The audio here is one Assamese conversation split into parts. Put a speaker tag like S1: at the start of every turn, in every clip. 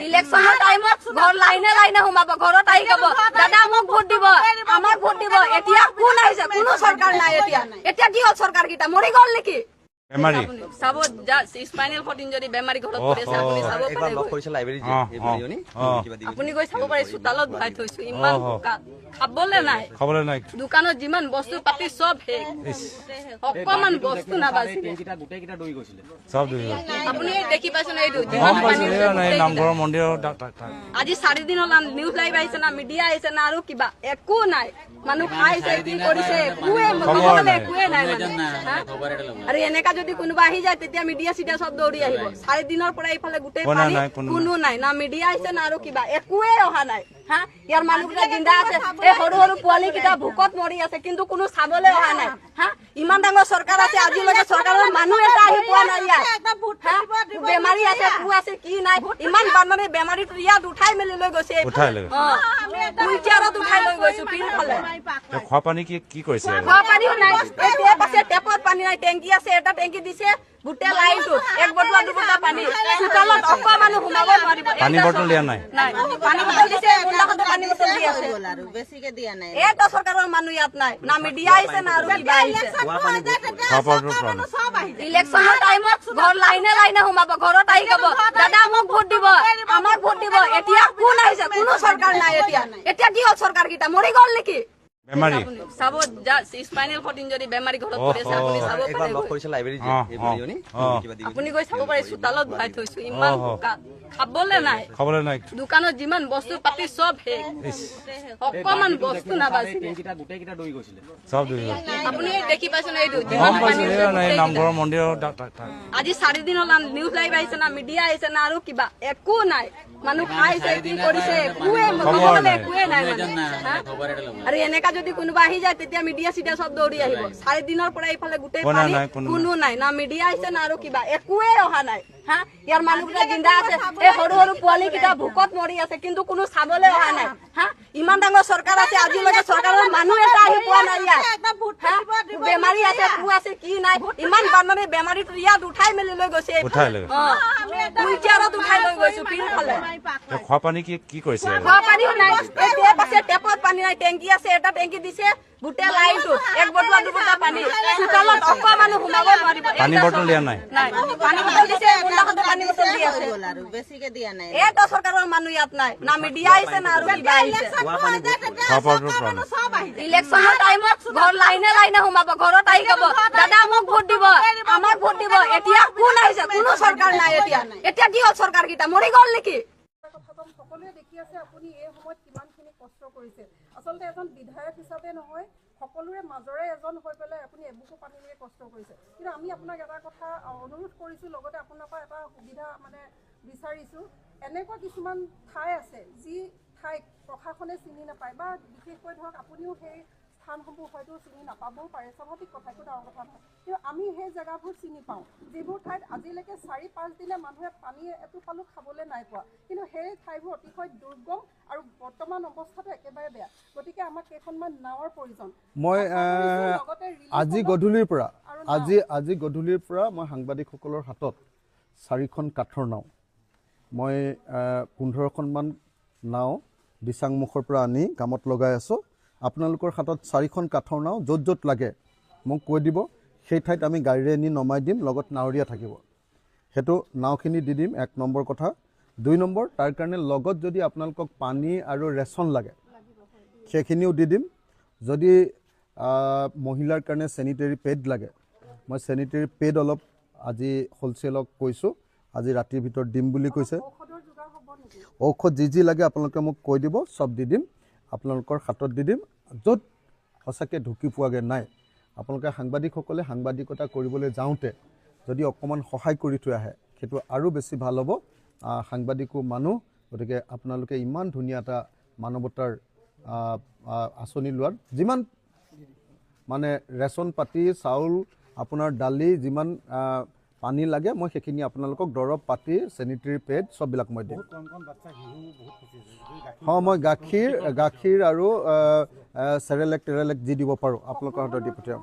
S1: ইলেকশনৰ টাইমত ঘৰ লাইনে লাইনে সোমাব, ঘৰত আহি কব দাদা মোক ভোট দিব, আমাক ভোট দিব। এতিয়া কোন আহিছে? কোনো চৰকাৰ নাই। এতিয়া কি হ'ল? চৰকাৰ কেইটা মৰি গ'ল নেকি? চাব স্পাইনেল কৰ্ড ইনজুৰি বেমাৰী ঘৰত পৰিছে, আপুনি চাব পাৰে। আপুনি গৈ চাব পাৰে, চোতালত ভৰাই থৈছো, ইমান খাবলে নাই। দোকানত যিমান বস্তু পাতি চব শেষ, অকমান বস্তু নাবাচি। আপুনি দেখি পাইছে না? এইটো আজি 4 দিন হল নিউজ লাইভ আহিছে না, মিডিয়া আহিছে না, আৰু কিবা একো নাই। মানুহ খাইছে, কি কৰিছে একোৱে নাই আৰু এনেকা যদি কোনোবা আহি যায় তেতিয়া মিডিয়া চিডিয়া চব দৌৰি আহিব। 4 দিনৰ পৰা এইফালে গোটেই পানী, কোনো নাই, না মিডিয়া আহিছে না আৰু কিবা একোৱে অহা নাই। ইয়াৰ মানুহকেইটা জিন্দা আছে, এই সৰু সৰু পোৱালী কেইটা ভোকত মৰি আছে, কিন্তু কোনো চাবলৈ অহা নাই। ইমান ডাঙৰ চৰকাৰ আছে, আজিলৈকে চৰকাৰৰ মানুহ এটা আহি পোৱা নাই। ইয়াত বেমাৰী আছে, কু আছে, কি নাই। ইমান বানপানী, বেমাৰীটো ইয়াত উঠাই মেলি লৈ গৈছে, হুইলচেয়াৰত উঠাই লৈ গৈছো। পিছফালে
S2: খোৱা পানী কি কৰিছে?
S1: খোৱা পানীও নাই, টেপ আছে, টেপত পানী নাই। টেংকি আছে, এটা টেংকি দিছে গোটেই লাইনটোত, 1 বটল 2 বটল পানী। চোতালত অকমান মানুহ সোমাব নোৱাৰিব।
S2: পানী বটল দিয়া নাই?
S1: পানী বটল দিছে, পানী বটল দি আছে, বেছিকে দিয়া নাই। এটা চৰকাৰৰ মানুহ ইয়াত নাই, না মিডিয়া আহিছে না আৰু কিবা আহিছে। ইলেকশনৰ টাইমত ঘৰ লাইনে লাইনে সোমাব, ঘৰত আহি কব দাদা মোক ভোট দিব, আমাক ভোট দিব। এতিয়া কোন আহিছে? কোনো চৰকাৰ নাই। এতিয়া কি হ'ল? চৰকাৰ কেইটা মৰি গ'ল নেকি? চাব স্পাইনেল কৰ্ড ইনজুৰি বেমাৰী ঘৰত পৰিছে, আপুনি চাব পাৰে। আপুনি গৈ চাব পাৰে, চোতালত ভৰাই থৈছো, ইমান খাবলে নাই। দোকানত যিমান বস্তু পাতি চব শেষ, অকমান বস্তু নাবাচি। আপুনি দেখি পাইছে না? এইটো আজি 4 দিন হল নিউজ লাইভ আহিছে না, মিডিয়া আহিছে না, আৰু কিবা একো নাই। মানুহ খাইছে, কি কৰিছে একোৱে নাই আৰু এনেকা যদি কোনোবা আহি যায় তেতিয়া মিডিয়া চিডিয়া চব দৌৰি আহিব। 4 দিনৰ পৰা এইফালে গোটেই পানী, কোনো নাই, না মিডিয়া আহিছে না আৰু কিবা একোৱে অহা নাই। ইয়াৰ মানুহকেইটা জিন্দা আছে, এই সৰু সৰু পোৱালী কেইটা ভোকত মৰি আছে, কিন্তু কোনো চাবলৈ অহা নাই। ইমান ডাঙৰ চৰকাৰ আছে, আজিলৈকে চৰকাৰৰ মানুহ এটা আহি পোৱা নাই। ইয়াত বেমাৰী আছে, কু আছে, কি নাই। ইমান বানপানী, বেমাৰীটো ইয়াত উঠাই মেলি লৈ গৈছে, হুইলচেয়াৰত উঠাই লৈ গৈছো। পিছফালে
S2: খোৱা পানী কি কৰিছে?
S1: খোৱা পানীও নাই, টেপ আছে, টেপত পানী নাই। টেংকি আছে, এটা টেংকি দিছে গোটেই লাইনটোত, 1 বটল 2 বটল পানী। চোতালত অকমান মানুহ সোমাব নোৱাৰিব।
S2: পানী বটল দিয়া নাই?
S1: পানী বটল দিছে, পানী বটল দি আছে, বেছিকে দিয়া নাই। এটা চৰকাৰৰ মানুহ ইয়াত নাই, না মিডিয়া আহিছে না আৰু কিবা আহিছে। ইলেকশনৰ টাইমত ঘৰ লাইনে লাইনে সোমাব, ঘৰত আহি কব দাদা মোক ভোট দিব, আমাক ভোট দিব। এতিয়া কোন আহিছে? কোনো চৰকাৰ নাই। এতিয়া কি হ'ল? চৰকাৰ কেইটা মৰি গ'ল নেকি?
S3: সকলোৱে দেখি আছে আপুনি এই সময়ত কিমানখিনি কষ্ট কৰিছে। আচলতে এজন বিধায়ক হিচাপে নহয়, সকলোৰে মাজৰে এজন হৈ পেলাই আপুনি এবুকু পানীৰে কষ্ট কৰিছে। কিন্তু আমি আপোনাক এটা কথা অনুৰোধ কৰিছোঁ, লগতে আপোনাৰ পৰা এটা সুবিধা বিচাৰিছোঁ। এনেকুৱা কিছুমান ঠাই আছে যি ঠাইত প্ৰশাসনে চিনি নাপায়, বা বিশেষকৈ ধৰক আপুনিও সেই স্থানসমূহ হয়তো চিনি নাপাবও পাৰে, স্বাভাৱিক কথা, একো ডাঙৰ কথা নহয়। কিন্তু আমি সেই জেগাবোৰ চিনি পাওঁ, যিবোৰ ঠাইত আজিলৈকে 4-5 দিনে মানুহে পানী এটোপালো খাবলৈ নাই পোৱা। কিন্তু সেই ঠাইবোৰ অতিশয় দুৰ্গম আৰু বৰ্তমান অৱস্থাটো একেবাৰে বেয়া। গতিকে আমাক কেইখনমান নাৱৰ প্ৰয়োজন।
S4: মই আজি গধূলিৰ পৰা মই সাংবাদিকসকলৰ হাতত 4খন কাঠৰ নাও, মই 15খনমান নাও দিচাংমুখৰ পৰা আনি কামত লগাই আছোঁ। আপোনালোকৰ হাতত 4খন কাঠৰ নাও য'ত য'ত লাগে মোক কৈ দিব, সেই ঠাইত আমি গাড়ীৰে নি নমাই দিম, লগত নাৱৰীয়া থাকিব। সেইটো নাওখিনি দি দিম, 1 নম্বৰ কথা। 2 নম্বৰ, তাৰ কাৰণে লগত যদি আপোনালোকক পানী আৰু ৰেচন লাগে সেইখিনিও দি দিম। যদি মহিলাৰ কাৰণে চেনিটেৰী পেড লাগে, মই চেনিটেৰী পেড অলপ আজি হোলচেলক কৈছোঁ, আজি ৰাতিৰ ভিতৰত দিম বুলি কৈছে। ঔষধ যি লাগে আপোনালোকে মোক কৈ দিব, চব দি দিম, আপোনালোকৰ হাতত দি দিম। য'ত সঁচাকৈ ঢুকি পোৱাগৈ নাই, আপোনালোকে সাংবাদিকসকলে সাংবাদিকতা কৰিবলৈ যাওঁতে যদি অকণমান সহায় কৰি থৈ আহে, সেইটো আৰু বেছি ভাল হ'ব। সাংবাদিকো মানুহ, গতিকে আপোনালোকে ইমান ধুনীয়া এটা মানৱতাৰ আঁচনি লোৱাৰ, যিমান মানে ৰেচন পাতি, চাউল, আপোনাৰ দালি, যিমান পানী লাগে, মই সেইখিনি আপোনালোকক দৰৱ পাতি, চেনিটেৰী পেড চববিলাক মই দিম। মই গাখীৰ আৰু চেৰেলেক যি দিব পাৰোঁ আপোনালোকৰ হাতত দি পঠিয়াম।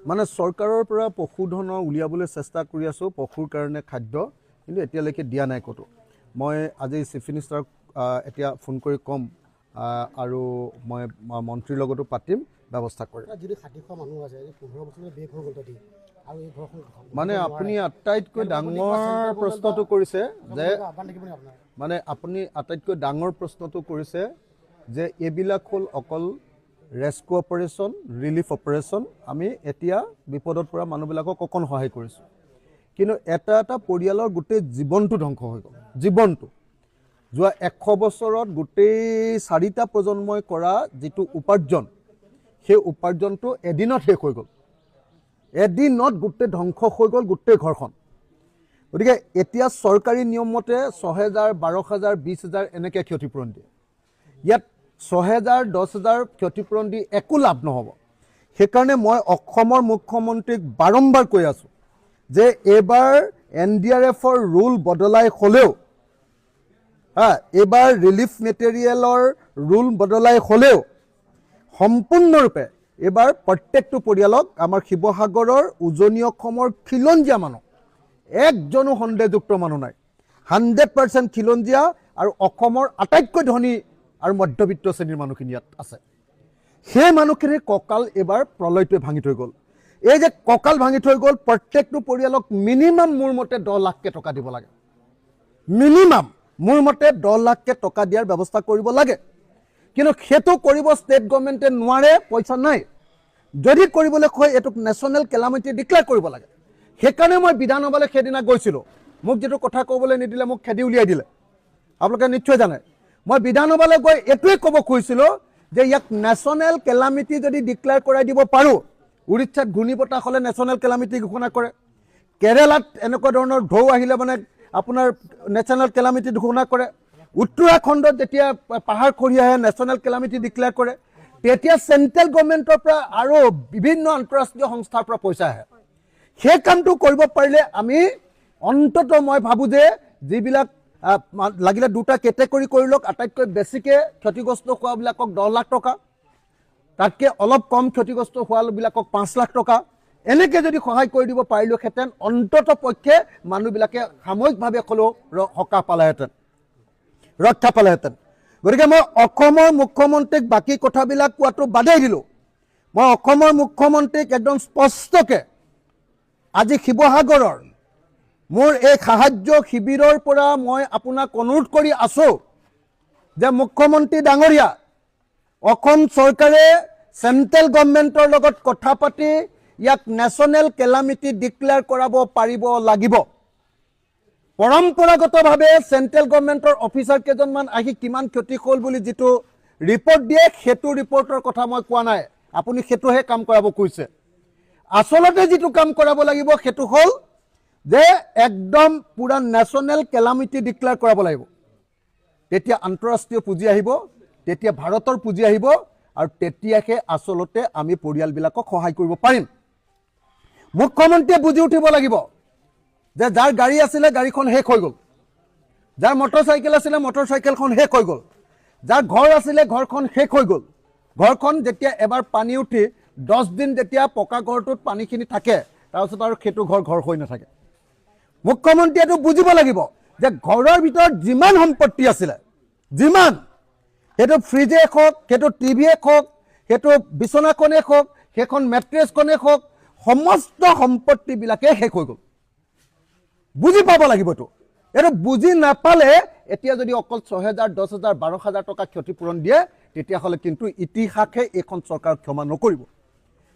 S4: মানে চৰকাৰৰ পৰা পশুধনৰ উলিয়াবলৈ চেষ্টা কৰি আছোঁ, পশুৰ কাৰণে খাদ্য। কিন্তু এতিয়ালৈকে দিয়া নাই ক'তো। মই আজি চিফ মিনিষ্টাৰক এতিয়া ফোন কৰি ক'ম আৰু মই মন্ত্ৰীৰ লগতো পাতিম, ব্যৱস্থা কৰিম।
S5: যদি 60 মানুহ আছে 15 বছৰ বেগ হৈ গ'ল তাতে আৰু এই ঘৰখন
S4: মানে আপুনি আটাইতকৈ ডাঙৰ প্ৰশ্নটো কৰিছে যে মানে আপুনি আটাইতকৈ ডাঙৰ প্ৰশ্নটো কৰিছে যে এইবিলাক হ'ল অকল ৰেস্কিউ অপাৰেশ্যন, ৰিলিফ অপাৰেশ্যন। আমি এতিয়া বিপদত পৰা মানুহবিলাকক অকণ সহায় কৰিছোঁ, কিন্তু এটা এটা পৰিয়ালৰ গোটেই জীৱনটো ধ্বংস হৈ গ'ল। জীৱনটো যোৱা 100 বছৰত গোটেই 4টা প্ৰজন্মই কৰা যিটো উপাৰ্জন, সেই উপাৰ্জনটো এদিনত শেষ হৈ গ'ল। এদিনত গোটেই ধ্বংস হৈ গ'ল গোটেই ঘৰখন। গতিকে এতিয়া চৰকাৰী নিয়ম মতে 6,000, 12,000, 20,000 এনেকৈ ক্ষতিপূৰণ দিয়ে। ইয়াত 6,000, 10,000 ক্ষতিপূৰণ দি একো লাভ নহ'ব। সেইকাৰণে মই অসমৰ মুখ্যমন্ত্ৰীক বাৰম্বাৰ কৈ আছোঁ যে এইবাৰ NDRFৰ ৰুল বদলাই হ'লেও এইবাৰ ৰিলিফ মেটেৰিয়েলৰ ৰুল বদলাই হ'লেও সম্পূৰ্ণৰূপে এইবাৰ প্ৰত্যেকটো পৰিয়ালক আমাৰ শিৱসাগৰৰ উজনি অসমৰ খিলঞ্জীয়া মানুহ, একজনো সন্দেহযুক্ত মানুহ নাই, 100% খিলঞ্জীয়া আৰু অসমৰ আটাইতকৈ ধনী আৰু মধ্যবিত্ত শ্ৰেণীৰ মানুহখিনি ইয়াত আছে। সেই মানুহখিনিৰ কঁকাল এইবাৰ প্ৰলয়টোৱে ভাঙি থৈ গ'ল। এই যে কঁকাল ভাঙি থৈ গ'ল, প্ৰত্যেকটো পৰিয়ালক মিনিমাম মোৰ মতে 10 লাখকৈ টকা দিব লাগে। মিনিমাম মোৰ মতে 10 লাখকৈ টকা দিয়াৰ ব্যৱস্থা কৰিব লাগে। কিন্তু সেইটো কৰিব ষ্টেট গভৰ্ণমেণ্টে নোৱাৰে, পইচা নাই। যদি কৰিবলৈ কয় এইটোক নেশ্যনেল কেলামিটি ডিক্লেয়াৰ কৰিব লাগে। সেইকাৰণে মই বিধানসভালৈ সেইদিনা গৈছিলোঁ। মোক যিটো কথা ক'বলৈ নিদিলে মোক খেদি উলিয়াই দিলে, আপোনালোকে নিশ্চয় জানে। মই বিধানসভালৈ গৈ এইটোৱে ক'ব খুজিছিলোঁ যে ইয়াক নেশ্যনেল কেলামিটি যদি ডিক্লেয়াৰ কৰাই দিব পাৰোঁ, উৰিষ্যাত ঘূৰ্ণী বতাহ হ'লে নেশ্যনেল কেলামিটি ঘোষণা কৰে, কেৰেলাত এনেকুৱা ধৰণৰ ঢৌ আহিলে মানে আপোনাৰ নেশ্যনেল কেলামিটি ঘোষণা কৰে, উত্তৰাখণ্ডত যেতিয়া পাহাৰ খহি আহে নেশ্যনেল কেলামিটি ডিক্লেয়াৰ কৰে, তেতিয়া চেণ্ট্ৰেল গভৰ্ণমেণ্টৰ পৰা আৰু বিভিন্ন আন্তঃৰাষ্ট্ৰীয় সংস্থাৰ পৰা পইচা আহে। সেই কামটো কৰিব পাৰিলে আমি অন্ততঃ মই ভাবোঁ যে যিবিলাক লাগিলে 2টা কেটেগৰী কৰি লওক, আটাইতকৈ বেছিকৈ ক্ষতিগ্ৰস্ত হোৱাবিলাকক 10 লাখ টকা, তাতকৈ অলপ কম ক্ষতিগ্ৰস্ত হোৱাবিলাকক 5 লাখ টকা, এনেকৈ যদি সহায় কৰি দিব পাৰিলোহেঁতেন অন্ততঃ পক্ষে মানুহবিলাকে সাময়িকভাৱে হ'লেও সকাহ পালেহেঁতেন, ৰক্ষা পালেহেঁতেন। গতিকে মই অসমৰ মুখ্যমন্ত্ৰীক বাকী কথাবিলাক কোৱাটো বাদেই দিলোঁ। মই অসমৰ মুখ্যমন্ত্ৰীক একদম স্পষ্টকৈ আজি শিৱসাগৰৰ মোৰ এই সাহায্য শিবিৰৰ পৰা মই আপোনাক অনুৰোধ কৰি আছোঁ যে মুখ্যমন্ত্ৰী ডাঙৰীয়া, অসম চৰকাৰে চেণ্ট্ৰেল গভৰ্ণমেণ্টৰ লগত কথা পাতি ইয়াক নেশ্যনেল কেলামিটি ডিক্লেয়াৰ কৰাব পাৰিব লাগিব। পৰম্পৰাগতভাৱে চেণ্ট্ৰেল গভৰ্ণমেণ্টৰ অফিচাৰ কেইজনমান আহি কিমান ক্ষতি হ'ল বুলি যিটো ৰিপৰ্ট দিয়ে, সেইটো ৰিপৰ্টৰ কথা মই কোৱা নাই। আপুনি সেইটোহে কাম কৰাব খুজিছে। আচলতে যিটো কাম কৰাব লাগিব সেইটো হ'ল যে একদম পুৰা নেশ্যনেল কেলামিটি ডিক্লেয়াৰ কৰাব লাগিব। তেতিয়া আন্তঃৰাষ্ট্ৰীয় পুঁজি আহিব, তেতিয়া ভাৰতৰ পুঁজি আহিব, আৰু তেতিয়াহে আচলতে আমি পৰিয়ালবিলাকক সহায় কৰিব পাৰিম। মুখ্যমন্ত্ৰীয়ে বুজি উঠিব লাগিব যে যাৰ গাড়ী আছিলে গাড়ীখন শেষ হৈ গ'ল, যাৰ মটৰচাইকেল আছিলে মটৰচাইকেলখন শেষ হৈ গ'ল, যাৰ ঘৰ আছিলে ঘৰখন শেষ হৈ গ'ল। ঘৰখন যেতিয়া এবাৰ পানী উঠি 10 দিন যেতিয়া পকা ঘৰটোত পানীখিনি থাকে, তাৰপিছত আৰু সেইটো ঘৰ হৈ নাথাকে। মুখ্যমন্ত্ৰীয়েতো বুজিব লাগিব যে ঘৰৰ ভিতৰত যিমান সম্পত্তি আছিলে, যিমান, সেইটো ফ্ৰিজে হওক, সেইটো টিভিয়ে হওক, সেইটো বিচনাখনে হওক, সেইখন মেট্ৰেছখনে হওক, সমস্ত সম্পত্তিবিলাকে শেষ হৈ গ'ল। বুজি পাব লাগিবতো। এইটো বুজি নাপালে এতিয়া যদি অকল 6,000, 10,000, 12,000 টকা ক্ষতিপূৰণ দিয়ে, তেতিয়াহ'লে কিন্তু ইতিহাসে এইখন চৰকাৰক ক্ষমা নকৰিব।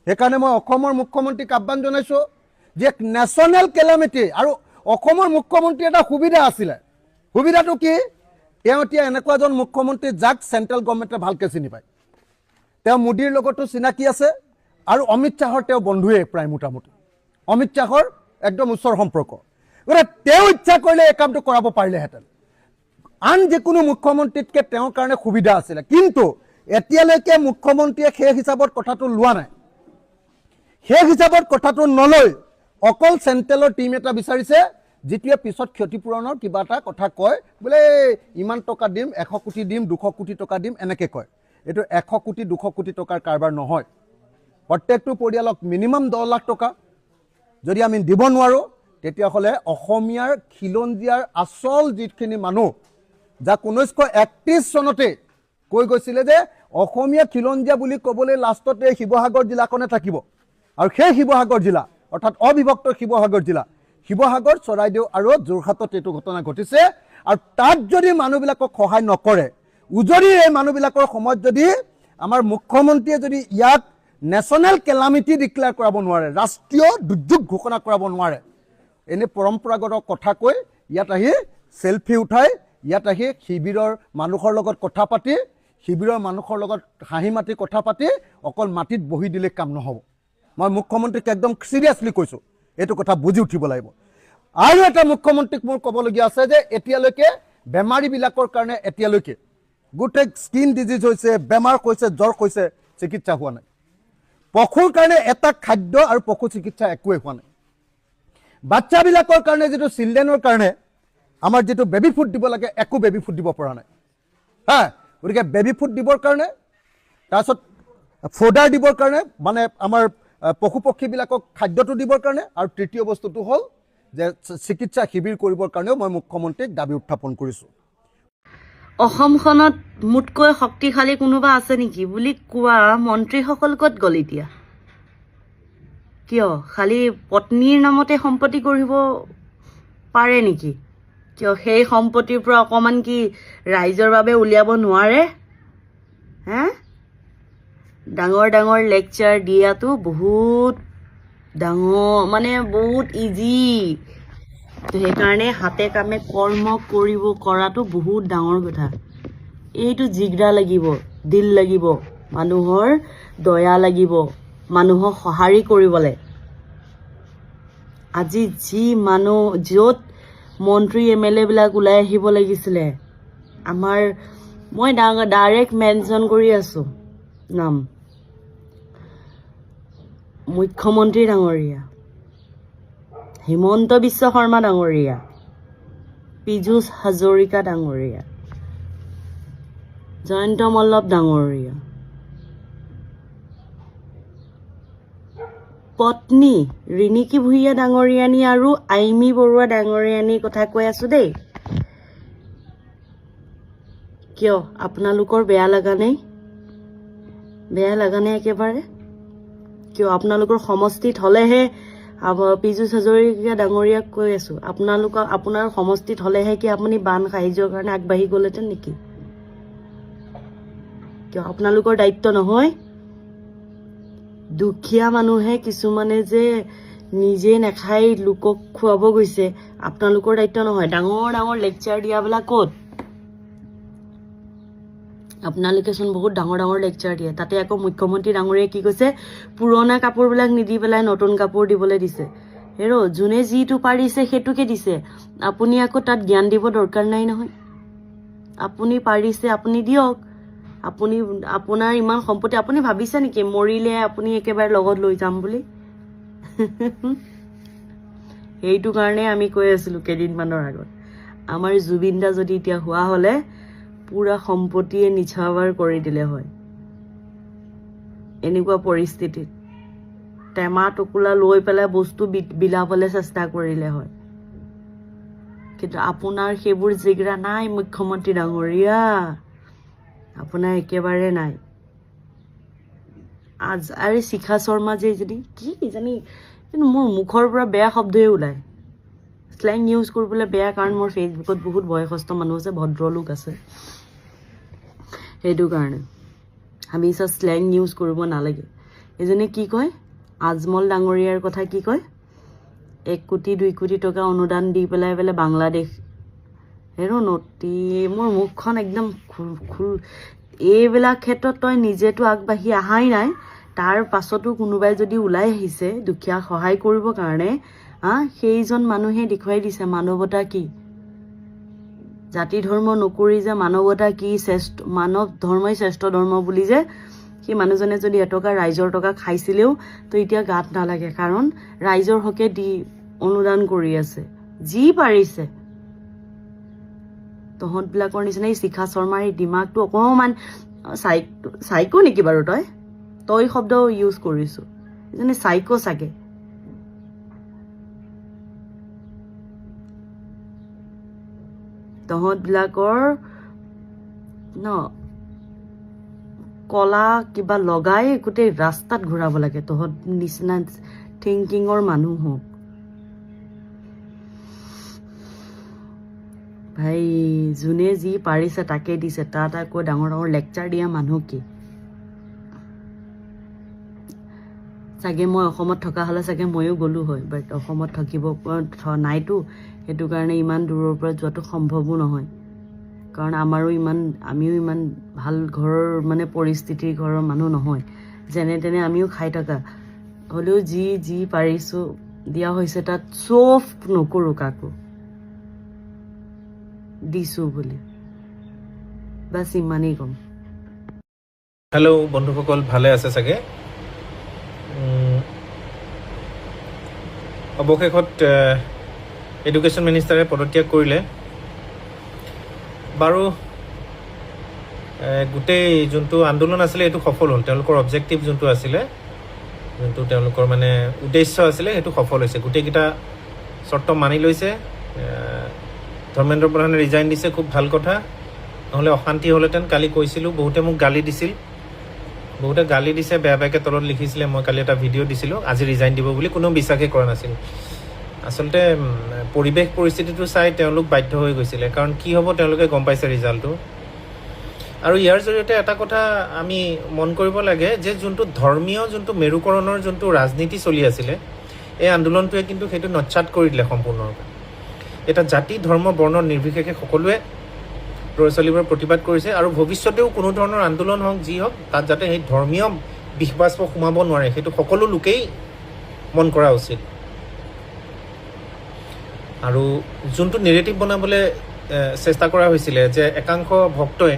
S4: সেইকাৰণে মই অসমৰ মুখ্যমন্ত্ৰীক আহ্বান জনাইছোঁ যে নেশ্যনেল কেলামিটি, আৰু অসমৰ মুখ্যমন্ত্ৰীৰ এটা সুবিধা আছিলে। সুবিধাটো কি? তেওঁ এতিয়া এনেকুৱা এজন মুখ্যমন্ত্ৰী যাক চেণ্ট্ৰেল গভৰ্ণমেণ্টে ভালকৈ চিনি পায়। তেওঁ মোদীৰ লগতো চিনাকি আছে, আৰু অমিত শ্বাহৰ তেওঁ বন্ধুৱে প্ৰায় মোটামুটি। অমিত শ্বাহৰ একদম ওচৰ সম্পৰ্ক। গতিকে তেওঁ ইচ্ছা কৰিলে এই কামটো কৰাব পাৰিলেহেঁতেন। আন যিকোনো মুখ্যমন্ত্ৰীতকৈ তেওঁৰ কাৰণে সুবিধা আছিলে, কিন্তু এতিয়ালৈকে মুখ্যমন্ত্ৰীয়ে সেই হিচাপত কথাটো লোৱা নাই। সেই হিচাপত কথাটো নলৈ অকল চেণ্ট্ৰেলৰ টীম এটা বিচাৰিছে, যিটোৱে পিছত ক্ষতিপূৰণৰ কিবা এটা কথা কয়, বোলে ইমান টকা দিম, 100 কোটি দিম, 200 কোটি টকা দিম, এনেকৈ কয়। এইটো 100 কোটি 200 কোটি টকাৰ কাৰবাৰ নহয়। প্ৰত্যেকটো পৰিয়ালক মিনিমাম 10 লাখ টকা যদি আমি দিব নোৱাৰোঁ, তেতিয়াহ'লে অসমীয়াৰ খিলঞ্জীয়াৰ আচল যিখিনি মানুহ যাক 1931 চনতে কৈ গৈছিলে যে অসমীয়া খিলঞ্জীয়া বুলি ক'বলৈ লাষ্টতে শিৱসাগৰ জিলাখনে থাকিব আৰু সেই শিৱসাগৰ জিলা অৰ্থাৎ অবিভক্ত শিৱসাগৰ জিলা শিৱসাগৰ চৰাইদেউ আৰু যোৰহাটত এইটো ঘটনা ঘটিছে আৰু তাত যদি মানুহবিলাকক সহায় নকৰে উজৰি এই মানুহবিলাকৰ সময়ত যদি আমাৰ মুখ্যমন্ত্ৰীয়ে যদি ইয়াক নেশ্যনেল কেলামিটি ডিক্লেয়াৰ কৰাব নোৱাৰে ৰাষ্ট্ৰীয় দুৰ্যোগ ঘোষণা কৰাব নোৱাৰে এনে পৰম্পৰাগত কথা কৈ ইয়াত আহি সেলফি উঠাই ইয়াত আহি শিবিৰৰ মানুহৰ লগত কথা পাতি শিবিৰৰ মানুহৰ লগত হাঁহি মাতি কথা পাতি অকল মাটিত বহি দিলে কাম নহ'ব মই মুখ্যমন্ত্ৰীক একদম সিৰিয়াছলি কৈছোঁ এইটো কথা বুজি উঠিব লাগিব আৰু এটা মুখ্যমন্ত্ৰীক মোৰ ক'বলগীয়া আছে যে এতিয়ালৈকে বেমাৰীবিলাকৰ কাৰণে এতিয়ালৈকে গোটেই স্কিন ডিজিজ হৈছে বেমাৰ হৈছে জ্বৰ হৈছে চিকিৎসা হোৱা নাই পশুৰ কাৰণে এটা খাদ্য আৰু পশু চিকিৎসা একোৱেই হোৱা নাই বাচ্চাবিলাকৰ কাৰণে যিটো চিলড্ৰেনৰ কাৰণে আমাৰ যিটো বেবী ফুড দিব লাগে একো বেবী ফুড দিব পৰা নাই হা গতিকে বেবী ফুড দিবৰ কাৰণে তাৰপিছত ফ'ডাৰ দিবৰ কাৰণে মানে আমাৰ পশু পক্ষীবিলাকক খাদ্যটো দিবৰ কাৰণে আৰু তৃতীয় বস্তুটো হ'ল যে চিকিৎসা শিবিৰ কৰিবৰ কাৰণেও মই মুখ্যমন্ত্ৰীক দাবী উত্থাপন কৰিছোঁ
S6: অসমখনত মোতকৈ শক্তিশালী কোনোবা আছে নেকি বুলি কোৱা মন্ত্ৰীসকল ক'ত গ'ল এতিয়া কিয় খালি পত্নীৰ নামতে সম্পত্তি কৰিব পাৰে নেকি কিয় সেই সম্পত্তিৰ পৰা অকণমান কি ৰাইজৰ বাবে উলিয়াব নোৱাৰে হে ডাঙৰ ডাঙৰ লেকচাৰ দিয়াটো বহুত ডাঙৰ মানে বহুত ইজি সেইকাৰণে হাতে কামে কৰ্ম কৰাটো বহুত ডাঙৰ কথা এইটো জিগৰা লাগিব দিল লাগিব মানুহৰ দয়া লাগিব মানুহক সঁহাৰি কৰিবলৈ আজি যি মানুহ য'ত মন্ত্ৰী MLA বিলাক ওলাই আহিব লাগিছিলে আমাৰ মই ডাইৰেক্ট মেনশ্যন কৰি আছোঁ নাম মুখ্যমন্ত্ৰী ডাঙৰীয়া হিমন্ত বিশ্ব শৰ্মা ডাঙৰীয়া পীযুষ হাজৰিকা ডাঙৰীয়া জয়ন্ত মল্লভ ডাঙৰীয়া পত্নী ৰিণিকী ভূঞা ডাঙৰীয়ানী আৰু আইমী বৰুৱা ডাঙৰীয়ানীৰ কথা কৈ আছো দেই কিয় আপোনালোকৰ বেয়া লগা নাই একেবাৰে কিয় আপোনালোকৰ সমষ্টিত হ'লেহে পীযুষ হাজৰিকা ডাঙৰীয়াক কৈ আছো আপোনাৰ সমষ্টিত হ'লেহে কি আপুনি বান সাহায্যৰ কাৰণে আগবাঢ়ি গ'লেহেঁতেন নেকি কিয় আপোনালোকৰ দায়িত্ব নহয় দুখীয়া মানুহে কিছুমানে যে নিজে নাখাই লোকক খুৱাব গৈছে আপোনালোকৰ দায়িত্ব নহয় ডাঙৰ ডাঙৰ লেকচাৰ দিয়াবিলাক ক'ত আপোনালোকেচোন বহুত ডাঙৰ ডাঙৰ লেকচাৰ দিয়ে তাতে আকৌ মুখ্যমন্ত্ৰী ডাঙৰীয়াই কি কৈছে পুৰণা কাপোৰবিলাক নিদি পেলাই নতুন কাপোৰ দিবলৈ দিছে হেৰ' যোনে যিটো পাৰিছে সেইটোকে দিছে আপুনি আকৌ তাত জ্ঞান দিব দৰকাৰ নাই নহয় আপুনি পাৰিছে আপুনি দিয়ক আপুনি আপোনাৰ ইমান সম্পত্তি আপুনি ভাবিছে নেকি মৰিলে আপুনি একেবাৰে লগত লৈ যাম বুলি সেইটো কাৰণে আমি কৈ আছিলোঁ কেইদিনমানৰ আগত আমাৰ জুবিন দা যদি এতিয়া হোৱা হ'লে পুৰা সম্পত্তিয়ে নিছাৱাৰ কৰি দিলে হয় এনেকুৱা পৰিস্থিতিত টেমা টুকুলা লৈ পেলাই বস্তু বিলাবলৈ চেষ্টা কৰিলে হয় কিন্তু আপোনাৰ সেইবোৰ জিগৰা নাই মুখ্যমন্ত্ৰী ডাঙৰীয়া আপোনাৰ একেবাৰে নাই আৰু শিখা শৰ্মা যে এজনী কি জানি কিন্তু মোৰ মুখৰ পৰা বেয়া শব্দই ওলায় স্লেং ইউজ কৰিবলৈ বেয়া কাৰণ মোৰ ফেচবুকত বহুত বয়সস্থ মানুহ আছে ভদ্ৰলোক আছে সেইটো কাৰণে আমি চব স্লেং ইউজ কৰিব নালাগে এজনে কি কয় আজমল ডাঙৰীয়াৰ কথা কি কয় 1 কোটি 2 কোটি টকা অনুদান দি পেলাই বাংলাদেশ হেৰো নটি মোৰ মুখখন একদম খুল এইবিলাক ক্ষেত্ৰত তই নিজেতো আগবাঢ়ি অহাই নাই তাৰ পাছতো কোনোবাই যদি ওলাই আহিছে দুখীয়াক সহায় কৰিবৰ কাৰণে সেইজন মানুহে দেখুৱাই দিছে মানৱতা কি জাতি ধৰ্ম নকৰি যে মানৱতা কি মানৱ ধৰ্মই শ্ৰেষ্ঠ ধৰ্ম বুলি যে সেই মানুহজনে যদি এটকা ৰাইজৰ টকা খাইছিলেও তো এতিয়া গাত নালাগে কাৰণ ৰাইজৰ হকে দি অনুদান কৰি আছে যি পাৰিছে তহঁতবিলাকৰ নিচিনা এই শিখা শৰ্মাৰ এই দিমাগটো অকণমান চাইকো নেকি বাৰু তই শব্দ ইউজ কৰিছোঁ এজনী চাইকো চাগে তহঁতবিলাকৰ ন কলা কিবা লগাই গোটেই ৰাস্তাত ঘূৰাব লাগে তহঁত নিচিনা থিংকিঙৰ মানুহ হওক ভাই যোনে যি পাৰিছে তাকে দিছে তাত আকৌ ডাঙৰ ডাঙৰ লেকচাৰ দিয়া মানুহ কি চাগে মই অসমত থকা হ'লে চাগে ময়ো গ'লো হয় বাট অসমত থাকিব নাইতো সেইটো কাৰণে ইমান দূৰৰ পৰা যোৱাটো সম্ভৱো নহয় কাৰণ আমিও ইমান ভাল ঘৰৰ মানে পৰিস্থিতিৰ ঘৰৰ মানুহ নহয় যেনে তেনে আমিও খাই থকা হ'লেও যি পাৰিছোঁ দিয়া হৈছে তাত চব নকৰোঁ কাকো দিছোঁ বুলি বাছ ইমানেই ক'ম
S7: হেল্ল' বন্ধুসকল ভালে আছে চাগে অৱশেষত এডুকেশ্যন মিনিষ্টাৰে পদত্যাগ কৰিলে বাৰু গোটেই যোনটো আন্দোলন আছিলে এইটো সফল হ'ল তেওঁলোকৰ অবজেক্টিভ যোনটো আছিলে যোনটো তেওঁলোকৰ মানে উদ্দেশ্য আছিলে সেইটো সফল হৈছে গোটেইকেইটা চৰ্ত মানি লৈছে ধৰ্মেন্দ্ৰ প্ৰধানে ৰিজাইন দিছে খুব ভাল কথা নহ'লে অশান্তি হ'লহেঁতেন কালি কৈছিলোঁ বহুতে মোক গালি দিছিল বহুতে গালি দিছে বেয়া বেয়াকৈ তলত লিখিছিলে মই কালি এটা ভিডিঅ' দিছিলোঁ আজি ৰিজাইন দিব বুলি কোনো বিশ্বাসেই কৰা নাছিল আচলতে পৰিৱেশ পৰিস্থিতিটো চাই তেওঁলোক বাধ্য হৈ গৈছিলে কাৰণ কি হ'ব তেওঁলোকে গম পাইছে ৰিজাল্টটো আৰু ইয়াৰ জৰিয়তে এটা কথা আমি মন কৰিব লাগে যে যোনটো ধৰ্মীয় যোনটো মেৰুকৰণৰ যোনটো ৰাজনীতি চলি আছিলে এই আন্দোলনটোৱে কিন্তু সেইটো নচ্ছাত কৰি দিলে সম্পূৰ্ণৰূপে এটা জাতি ধৰ্ম বৰ্ণ নিৰ্বিশেষে সকলোৱে ল'ৰা ছোৱালীবোৰে প্ৰতিবাদ কৰিছে আৰু ভৱিষ্যতেও কোনো ধৰণৰ আন্দোলন হওক যি হওক তাত যাতে সেই ধৰ্মীয় বিষবাষ্প সোমাব নোৱাৰে সেইটো সকলো লোকেই মন কৰা উচিত আৰু যোনটো নেৰেটিভ বনাবলৈ চেষ্টা কৰা হৈছিলে যে একাংশ ভক্তই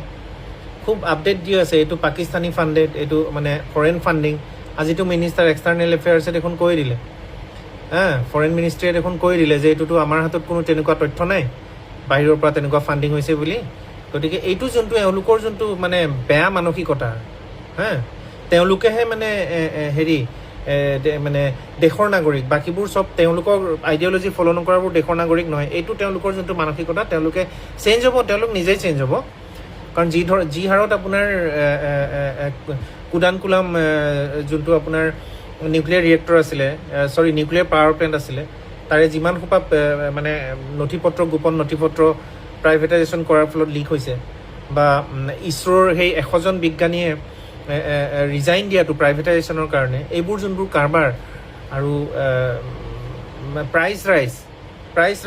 S7: খুব আপডেট দি আছে এইটো পাকিস্তানী ফাণ্ডেড এইটো মানে ফৰেন ফাণ্ডিং আজিতো মিনিষ্টাৰ এক্সটাৰ্নেল এফেয়াৰ্ছে দেখোন কৈ দিলে ফৰেন মিনিষ্ট্ৰীয়ে দেখোন কৈ দিলে যে এইটোতো আমাৰ হাতত কোনো তেনেকুৱা তথ্য নাই বাহিৰৰ পৰা তেনেকুৱা ফাণ্ডিং হৈছে বুলি গতিকে এইটো যোনটো এওঁলোকৰ যোনটো মানে বেয়া মানসিকতা তেওঁলোকেহে মানে হেৰি মানে দেশৰ নাগৰিক বাকীবোৰ চব তেওঁলোকৰ আইডিঅলজি ফ'ল' নকৰাবোৰ দেশৰ নাগৰিক নহয় এইটো তেওঁলোকৰ যোনটো মানসিকতা তেওঁলোকে চেঞ্জ হ'ব তেওঁলোক নিজেই চেঞ্জ হ'ব কাৰণ যি হাৰত আপোনাৰ কুদানকুলাম যোনটো আপোনাৰ নিউক্লিয়াৰ ৰিয়েক্টৰ আছিলে নিউক্লিয়াৰ পাৱাৰ প্লেণ্ট আছিলে তাৰে যিমান সোপা মানে গোপন নথিপত্ৰ প্ৰাইভেটাইজেশ্যন কৰাৰ ফলত লিক হৈছে বা ইছৰোৰ সেই 100জন বিজ্ঞানীয়ে ৰিজাইন দিয়াটো প্ৰাইভেটাইজেশ্যনৰ কাৰণে এইবোৰ যোনবোৰ কাৰবাৰ আৰু প্ৰাইচ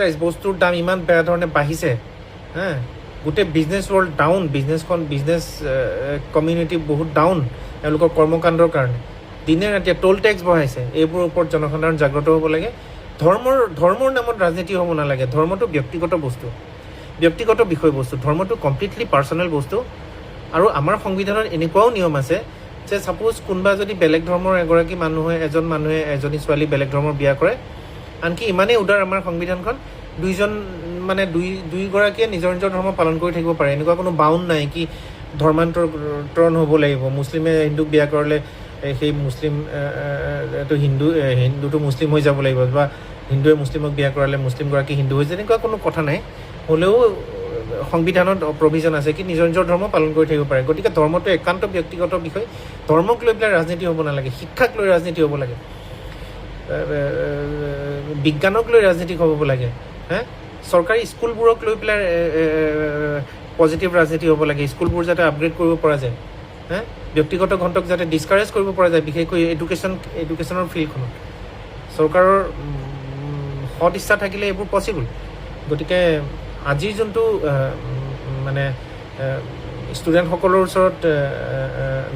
S7: ৰাইজ বস্তুৰ দাম ইমান বেয়া ধৰণে বাঢ়িছে গোটেই business world down business community বহুত ডাউন এওঁলোকৰ কৰ্মকাণ্ডৰ কাৰণে দিনে ৰাতিয়ে টোল টেক্স বঢ়াইছে এইবোৰৰ ওপৰত জনসাধাৰণ জাগ্ৰত হ'ব লাগে ধৰ্মৰ নামত ৰাজনীতি হ'ব নালাগে ধৰ্মটো ব্যক্তিগত বস্তু ব্যক্তিগত বিষয়বস্তু ধৰ্মটো কমপ্লিটলি পাৰ্চনেল বস্তু আৰু আমাৰ সংবিধানত এনেকুৱাও নিয়ম আছে যে ছাপ'জ কোনোবা যদি বেলেগ ধৰ্মৰ এজন মানুহে এজনী ছোৱালী বেলেগ ধৰ্মৰ বিয়া কৰে আনকি ইমানেই উদাৰ আমাৰ সংবিধানখন দুইগৰাকীয়ে নিজৰ ধৰ্ম পালন কৰি থাকিব পাৰে এনেকুৱা কোনো বাউণ্ড নাই কি ধৰ্মান্তৰণ হ'ব লাগিব মুছলিমে হিন্দুক বিয়া কৰালে সেই মুছলিম হিন্দুটো মুছলিম হৈ যাব লাগিব বা হিন্দুৱে মুছলিমক বিয়া কৰালে মুছলিমগৰাকী হিন্দু হৈ যায় তেনেকুৱা কোনো কথা নাই হ'লেও সংবিধানত প্ৰভিজন আছে কি নিজৰ ধৰ্ম পালন কৰি থাকিব পাৰে গতিকে ধৰ্মটো একান্ত ব্যক্তিগত বিষয় ধৰ্মক লৈ পেলাই ৰাজনীতি হ'ব নালাগে শিক্ষাক লৈ ৰাজনীতি হ'ব লাগে বিজ্ঞানক লৈ ৰাজনীতি হ'ব লাগে চৰকাৰী স্কুলবোৰক লৈ পেলাই পজিটিভ ৰাজনীতি হ'ব লাগে স্কুলবোৰ যাতে আপগ্ৰেড কৰিব পৰা যায় ব্যক্তিগত ঘণ্টক যাতে ডিছকাৰেজ কৰিব পৰা যায় বিশেষকৈ এডুকেশ্যনৰ ফিল্ডখনত চৰকাৰৰ সৎ ইচ্ছা থাকিলে এইবোৰ পচিবল গতিকে আজিৰ যোনটো মানে ষ্টুডেণ্টসকলৰ ওচৰত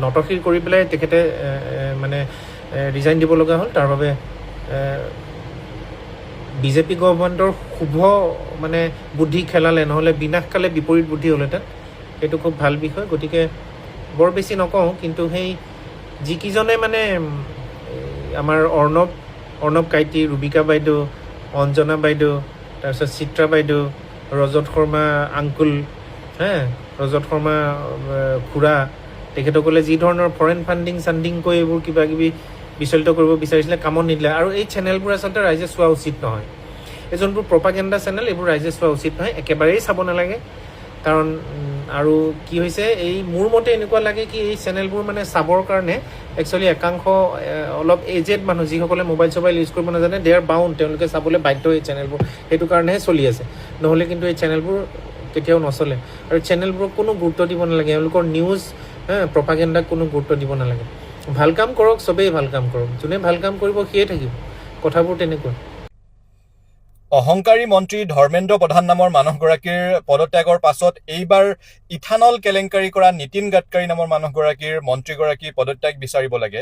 S7: নতশিৰ কৰি পেলাই তেখেতে মানে ৰিজাইন দিব লগা হ'ল তাৰ বাবে বিজেপি গভৰ্ণমেণ্টৰ শুভ মানে বুদ্ধি খেলালে নহ'লে বিনাশকালে বিপৰীত বুদ্ধি হ'লহেঁতেন সেইটো খুব ভাল বিষয় গতিকে বৰ বেছি নকওঁ কিন্তু সেই যিকেইজনে মানে আমাৰ অৰ্ণৱ কাইতি ৰুবিকা বাইদেউ অঞ্জনা বাইদেউ তাৰপিছত চিত্ৰা বাইদেউ ৰজত শৰ্মা আংকুল ৰজত শৰ্মা খুৰা তেখেতসকলে যি ধৰণৰ ফৰেন ফাণ্ডিং কৈ এইবোৰ কিবা কিবি বিচলিত কৰিব বিচাৰিছিলে কামত নিদিলে আৰু এই চেনেলবোৰ আচলতে ৰাইজে চোৱা উচিত নহয় এই যোনবোৰ প্ৰপাগেণ্ডা চেনেল এইবোৰ ৰাইজে চোৱা উচিত নহয়, একেবাৰেই চাব নালাগে। কাৰণ আৰু কি হৈছে এই মোৰ মতে এনেকুৱা লাগে কি এই চেনেলবোৰ মানে চাবৰ কাৰণে একচুৱেলি একাংশ অলপ এজেড মানুহ যিসকলে মোবাইল ইউজ কৰিব নাজানে দে আৰ বাউণ্ড, তেওঁলোকে চাবলৈ বাধ্য এই চেনেলবোৰ, সেইটো কাৰণেহে চলি আছে। নহ'লে কিন্তু এই চেনেলবোৰ কেতিয়াও নচলে। আৰু চেনেলবোৰক কোনো গুৰুত্ব দিব নালাগে, এওঁলোকৰ নিউজ প্ৰপাগেণ্ডাক কোনো গুৰুত্ব দিব নালাগে। ভাল কাম কৰক, চবেই ভাল কাম কৰক, যোনে ভাল কাম কৰিব সিয়ে থাকিব, কথাবোৰ তেনেকুৱা।
S8: অহংকাৰী মন্ত্ৰী ধৰ্মেন্দ্ৰ প্ৰধান নামৰ মানুহগৰাকীৰ পদত্যাগৰ পাছত এইবাৰ ইথানল কেলেংকাৰী কৰা নীতিন গাডকাৰী নামৰ মানুহগৰাকীৰ মন্ত্ৰীগৰাকী পদত্যাগ বিচাৰিব লাগে।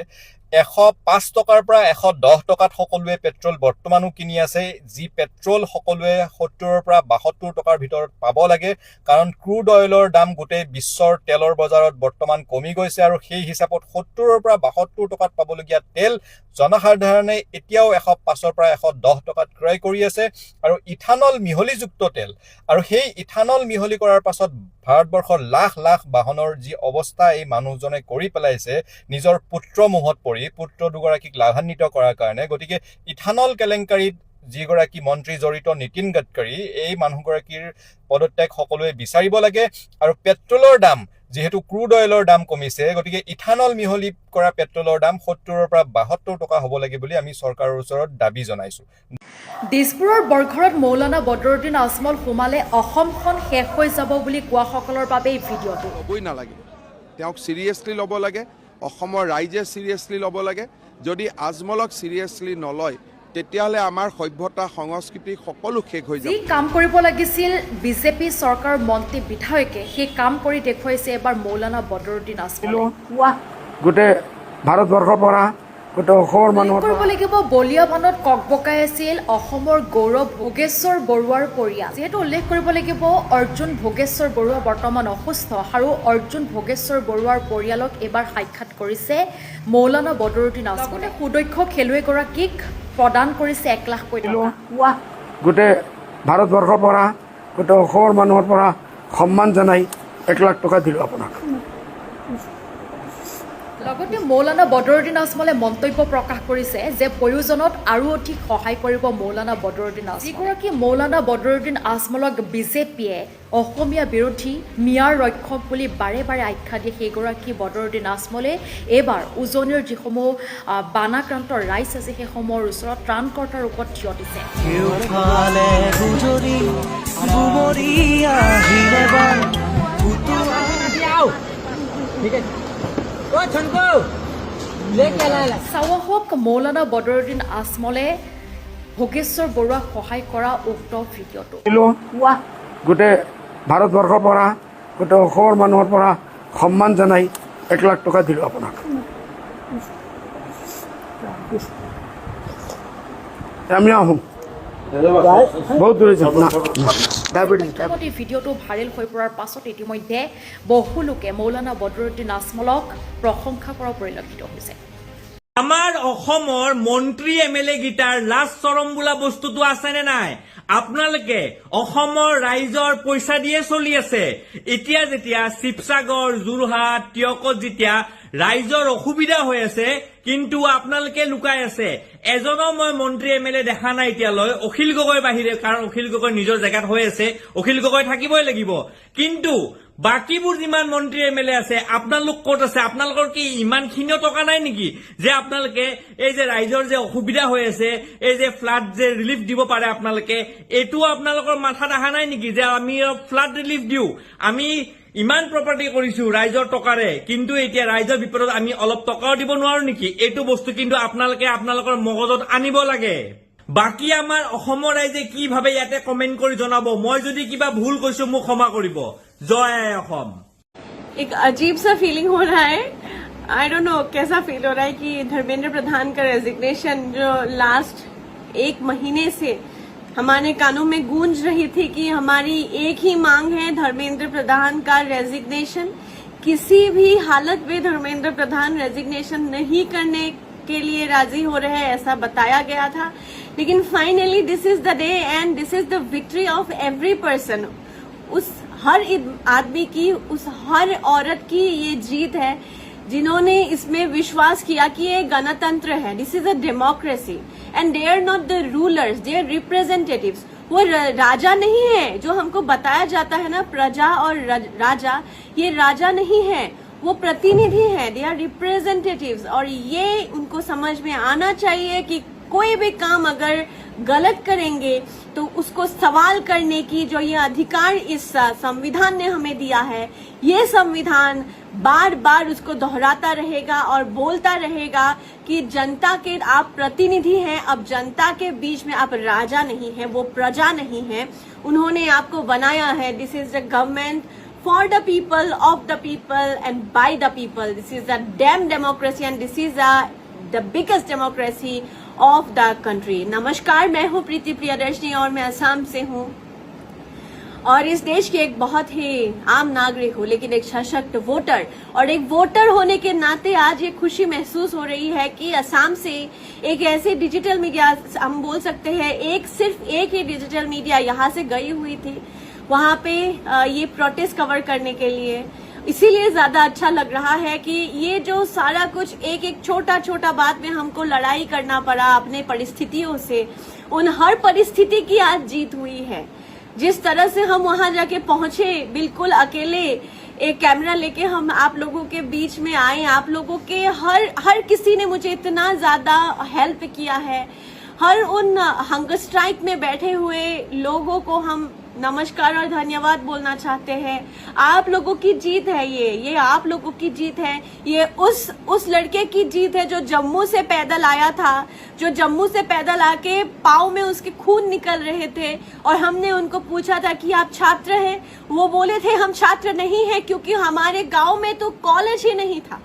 S8: 105 টকাৰ পৰা 110 টকাত সকলোৱে পেট্ৰল বৰ্তমানো কিনি আছে, যি পেট্ৰল সকলোৱে 70 পৰা 72 টকাৰ ভিতৰত পাব লাগে। কাৰণ ক্ৰুড অইলৰ দাম গোটেই বিশ্বৰ তেলৰ বজাৰত বৰ্তমান কমি গৈছে আৰু সেই হিচাপত 70 পৰা 72 টকাত পাবলগীয়া তেল জনসাধাৰণে এতিয়াও 105 পৰা 110 টকাত ক্ৰয় কৰি আছে। আৰু ইথানল মিহলিযুক্ত তেল, আৰু সেই ইথানল মিহলি কৰাৰ পাছত ভাৰতবৰ্ষৰ লাখ লাখ বাহনৰ যি অৱস্থা এই মানুহজনে কৰি পেলাইছে নিজৰ পুত্ৰ মুহত পৰি, পুত্ৰ দুগৰাকীক লাভান্বিত কৰাৰ কাৰণে। গতিকে ইথানল কেলেংকাৰীত যিগৰাকী মন্ত্ৰী জড়িত নীতিন গাডকাৰী, এই মানুহগৰাকীৰ পদত্যাগ সকলোৱে বিচাৰিব লাগে। আৰু পেট্ৰলৰ দাম যিহেতু ক্ৰুড অইলৰ দাম কমিছে, গতিকে ইথানল মিহলি কৰা পেট্ৰলৰ দাম 70 পৰা 72 টকা হ'ব লাগে বুলি আমি চৰকাৰৰ ওচৰত দাবী জনাইছোঁ।
S9: দিছপুৰৰ বৰঘৰত মৌলানা বদৰুদ্দিন আজমল সোমালে অসমখন শেষ হৈ যাব বুলি কোৱাসকলৰ বাবে এই ভিডিঅ'টো
S10: হ'বই নালাগে। তেওঁক চিৰিয়াছলি ল'ব লাগে, অসমৰ ৰাইজে চিৰিয়াছলি ল'ব লাগে। যদি আজমলক চিৰিয়াছলি নলয় তেতিয়াহ'লে আমাৰ সভ্যতা সংস্কৃতি সকলো শেষ হৈ যাব।
S9: যি কাম কৰিব লাগিছিল বিজেপি চৰকাৰৰ মন্ত্ৰী বিধায়কে সেই কাম কৰি দেখুৱাইছে এবাৰ মৌলানা বদৰুদ্দিন আজমল।
S5: গোটেই ভাৰতবৰ্ষৰ পৰা গোটেই অসমৰ মানুহ
S9: কৰিব লাগিব বলিয়া বানত ককবকাই আছিল অসমৰ গৌৰৱ ভোগেশ্বৰ বৰুৱাৰ পৰিয়াল। যিহেতু উল্লেখ কৰিব লাগিব অৰ্জুন ভোগেশ্বৰ বৰুৱা বৰ্তমান অসুস্থ আৰু অৰ্জুন ভোগেশ্বৰ বৰুৱাৰ পৰিয়ালক এবাৰ সাক্ষাৎ কৰিছে মৌলানা বদৰুদ্দিন আজমলে। সুদক্ষ খেলুৱৈগৰাকীক প্ৰদান কৰিছে 1 লাখ কোটি টকা।
S5: গোটেই ভাৰতবৰ্ষৰ পৰা গোটেই অসমৰ মানুহৰ পৰা সন্মান জনাই 1 লাখ টকা দিলোঁ আপোনাক।
S9: লগতে মৌলানা বদৰুদ্দিন আজমলে মন্তব্য প্ৰকাশ কৰিছে যে প্ৰয়োজনত আৰু অধিক সহায় কৰিব মৌলানা বদৰুদ্দিন আজমল। যিগৰাকী মৌলানা বদৰুদ্দিন আজমলক বিজেপিয়ে অসমীয়া বিৰোধী মিয়াৰ ৰক্ষক বুলি বাৰে বাৰে আখ্যা দিয়ে, সেইগৰাকী বদৰুদ্দিন আজমলে এইবাৰ উজনিৰ যিসমূহ বানাক্ৰান্ত ৰাইজ আছে সেইসমূহৰ ওচৰত ত্ৰাণকৰ্তাৰ ৰূপত থিয় দিছে। চাৱাহক মৌলানা বদৰুদ্দিন আজমলে ভোগেশ্বৰ বৰুৱাক সহায় কৰা উক্ত ভিডিঅ'টো।
S5: গোটেই ভাৰতবৰ্ষৰ পৰা গোটেই অসমৰ মানুহৰ পৰা সন্মান জনাই 1 লাখ টকা দিলোঁ আপোনাক। আমি আহোঁ বহুত দূৰে যাম না।
S9: ভিডিঅ'টো ভাইৰেল হৈ পৰাৰ পাছত ইতিমধ্যে বহু লোকে মৌলানা বদৰুদ্দিন আজমলক প্ৰশংসা কৰা পৰিলক্ষিত হৈছে।
S11: আমাৰ অসমৰ মন্ত্ৰী MLA গীটাৰ লাজ চৰম বোলা বস্তুটো আছে নে নাই? আপোনালোকে অসমৰ ৰাইজৰ পইচা দিয়ে চলি আছে। এতিয়া যেতিয়া শিৱসাগৰ, যোৰহাট, টিয়কত যেতিয়া ৰাইজৰ অসুবিধা হৈ আছে কিন্তু আপোনালোকে লুকাই আছে। এজনো মই মন্ত্ৰী MLA দেখা নাই এতিয়ালৈ, অখিল গগৈ বাহিৰে, কাৰণ অখিল গগৈ নিজৰ জেগাত হৈ আছে, অখিল গগৈ থাকিবই লাগিব। কিন্তু বাকীবোৰ যিমান মন্ত্ৰী MLA আছে আপোনালোক ক'ত আছে? আপোনালোকৰ কি ইমানখিনিও টকা নাই নেকি যে আপোনালোকে এই যে ৰাইজৰ যে অসুবিধা হৈ আছে, এই যে ফ্লাড যে ৰিলিফ দিব পাৰে আপোনালোকে, এইটো আপোনালোকৰ মাথাত অহা নাই নেকি যে আমি ফ্লাড ৰিলিফ দিওঁ? আমি ইমান প্ৰপাৰ্টি কৰিছো ৰাইজৰ টকাৰে, কিন্তু এতিয়া ৰাইজৰ বিপদত আমি অলপ টকাও দিব নোৱাৰো নেকি? এইটো বস্তু কিন্তু আপোনালোকে আপোনালোকৰ মগজত আনিব লাগে। বাকী আমাৰ অসমৰ ৰাইজে কি ভাবে ইয়াতে কমেন্ট কৰি জনাব। মই যদি কিবা ভুল কৈছো মোক ক্ষমা কৰিব। জয় আই অসম।
S12: एक अजीब सा फीलिंग हो रहा है, आई डोंट नो कैसा फील हो रहा है कि धर्मेंद्र प्रधान का रेजिग्नेशन जो लास्ट 1 महीने से हमारे कानों में गूंज रही थी कि हमारी एक ही मांग है धर्मेंद्र प्रधान का रेजिग्नेशन। किसी भी हालत में धर्मेंद्र प्रधान रेजिग्नेशन नहीं करने के लिए राजी हो रहे हैं ऐसा बताया गया था, लेकिन finally this is the day and this is the victory of every person. उस हर आदमी की, उस हर औरत की ये जीत है जिन्होंने इसमें विश्वास किया कि ये गणतंत्र है, this is a democracy and they are not the rulers, they are representatives. वो राजा नहीं है जो हमको बताया जाता है ना, प्रजा और राजा, ये राजा नहीं है, वो प्रतिनिधि है, दे आर रिप्रेजेंटेटिव्स। और ये उनको समझ में आना चाहिए कि कोई भी काम अगर गलत करेंगे तो उसको सवाल करने की जो ये अधिकार इस संविधान ने हमें दिया है, ये संविधान बार बार उसको दोहराता रहेगा और बोलता रहेगा कि जनता के आप प्रतिनिधि हैं, अब जनता के बीच में आप राजा नहीं है, वो प्रजा नहीं है। उन्होंने आपको बनाया है, this is the government for the people, of the people and by the people. This is a damn democracy and this is the biggest democracy of the country. नमस्कार, मैं हूँ प्रीति प्रियदर्शनी और मैं असम से हूँ और इस देश की एक बहुत ही आम नागरिक हूँ, लेकिन एक सशक्त वोटर। और एक वोटर होने के नाते आज ये खुशी महसूस हो रही है कि असम से एक ऐसे डिजिटल मीडिया, हम बोल सकते हैं सिर्फ एक ही डिजिटल मीडिया यहाँ से गई हुई थी वहां पे ये प्रोटेस्ट कवर करने के लिए। इसीलिए ज्यादा अच्छा लग रहा है कि ये जो सारा कुछ एक एक छोटा छोटा बात में हमको लड़ाई करना पड़ा अपने परिस्थितियों से, उन हर परिस्थिति की आज जीत हुई है। जिस तरह से हम वहां जाके पहुंचे बिल्कुल अकेले, एक कैमरा लेके हम आप लोगों के बीच में आए, आप लोगों के हर किसी ने मुझे इतना ज्यादा हेल्प किया है। हर उन हंगर स्ट्राइक में बैठे हुए लोगों को हम नमस्कार और धन्यवाद बोलना चाहते हैं। आप लोगों की जीत है ये आप लोगों की जीत है। ये उस लड़के की जीत है जो जम्मू से पैदल आया था, जो जम्मू से पैदल आके पाँव में उसके खून निकल रहे थे और हमने उनको पूछा था कि आप छात्र हैं? वो बोले थे हम छात्र नहीं हैं क्योंकि हमारे गांव में तो कॉलेज ही नहीं था।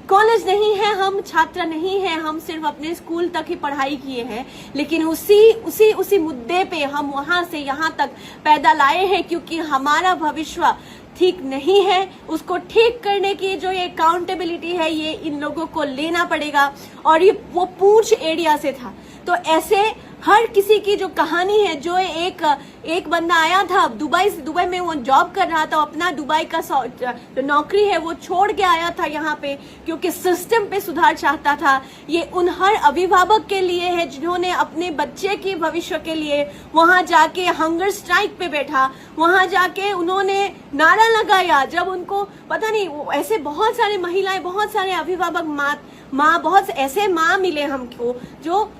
S12: कॉलेज नहीं है, हम छात्र नहीं हैं, हम सिर्फ अपने स्कूल तक ही पढ़ाई किए हैं। लेकिन उसी मुद्दे पे हम वहां से यहाँ तक पैदल आए हैं क्योंकि हमारा भविष्य ठीक नहीं है। उसको ठीक करने की जो ये अकाउंटेबिलिटी है ये इन लोगों को लेना पड़ेगा। और ये वो पूंछ एरिया से था, तो ऐसे हर किसी की जो कहानी है, जो एक बंदा आया था दुबई में वो जॉब कर रहा था, अपना दुबई का जो नौकरी है वो छोड़ के आया था यहाँ पे क्योंकि सिस्टम पे सुधार चाहता था। ये उन हर अभिभावक के लिए है जिन्होंने अपने बच्चे की भविष्य के लिए वहां जाके हंगर स्ट्राइक पे बैठा, वहां जाके उन्होंने नारा लगाया। जब उनको पता नहीं, ऐसे बहुत सारे महिलाएं, बहुत सारे अभिभावक माँ बहुत ऐसे माँ मिले हमको जो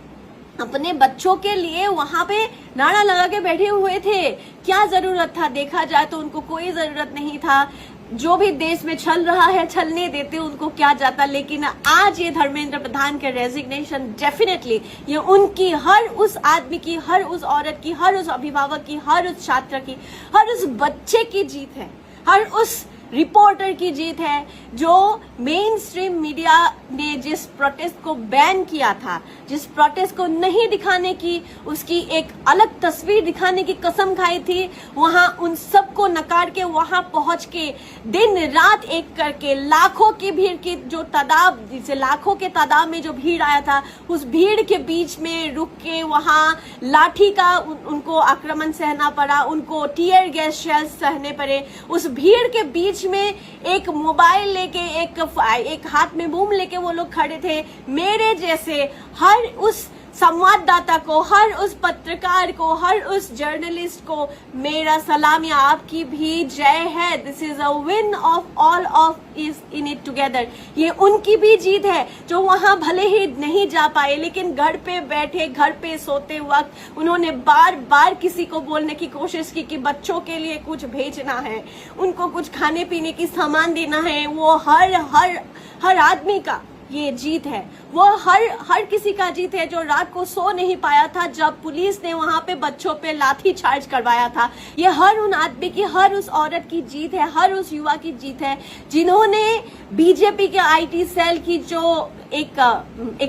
S12: अपने बच्चों के लिए वहां पे नारा लगा के बैठे हुए थे। क्या जरूरत था? देखा जाए तो उनको कोई जरूरत नहीं था। जो भी देश में चल रहा है चलने देते, उनको क्या जाता। लेकिन आज ये धर्मेंद्र प्रधान के रेजिग्नेशन डेफिनेटली ये उनकी, हर उस आदमी की, हर उस औरत की, हर उस अभिभावक की, हर उस छात्र की, हर उस बच्चे की जीत है, हर उस रिपोर्टर की जीत है जो मेन स्ट्रीम मीडिया ने जिस प्रोटेस्ट को बैन किया था, जिस प्रोटेस्ट को नहीं दिखाने की, उसकी एक अलग तस्वीर दिखाने की कसम खाई थी, वहां उन सबको नकार के वहां पहुंच के दिन रात एक करके लाखों की भीड़ की जो तादाद, जिसे लाखों के तादाद में जो भीड़ आया था, उस भीड़ के बीच में रुक के वहां लाठी का उनको आक्रमण सहना पड़ा, उनको टीयर गैस शेल्स सहने पड़े। उस भीड़ के बीच में एक मोबाइल लेके, एक हाथ में बूम लेके वो लोग खड़े थे। मेरे जैसे हर उस संवाददाता को, हर उस पत्रकार को, हर उस जर्नलिस्ट को मेरा सलाम या आपकी भी जय है। This is a win of all of is in it together. ये उनकी भी जीत है जो वहां भले ही नहीं जा पाए, लेकिन घर पे बैठे, घर पे सोते वक्त उन्होंने बार बार किसी को बोलने की कोशिश की कि बच्चों के लिए कुछ भेजना है, उनको कुछ खाने पीने की सामान देना है। वो हर आदमी का ये जीत है, वो हर किसी का जीत है जो रात को सो नहीं पाया था जब पुलिस ने वहां पे बच्चों पे लाठी चार्ज करवाया था। ये हर उन आदमी की, हर उस औरत की जीत है, हर उस युवा की जीत है जिन्होंने बीजेपी के आईटी सेल की जो एक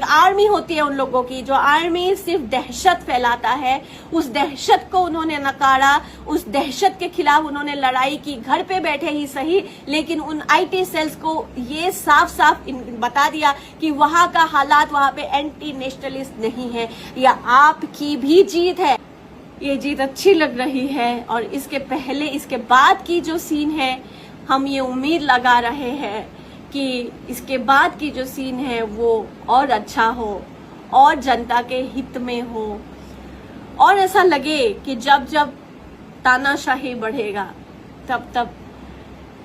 S12: आर्मी होती है उन लोगों की, जो आर्मी सिर्फ दहशत फैलाता है, उस दहशत को उन्होंने नकारा, उस दहशत के खिलाफ उन्होंने लड़ाई की, घर पे बैठे ही सही। लेकिन उन आईटी सेल्स को ये साफ साफ बता दिया कि वहां का हालात, वहां पे एंटी नेशनलिस्ट नहीं है। यह आपकी भी जीत है। ये जीत अच्छी लग रही है और इसके पहले, इसके बाद की जो सीन है, हम ये उम्मीद लगा रहे हैं कि इसके बाद की जो सीन है वो और अच्छा हो और जनता के हित में हो और ऐसा लगे कि जब जब तानाशाही बढ़ेगा तब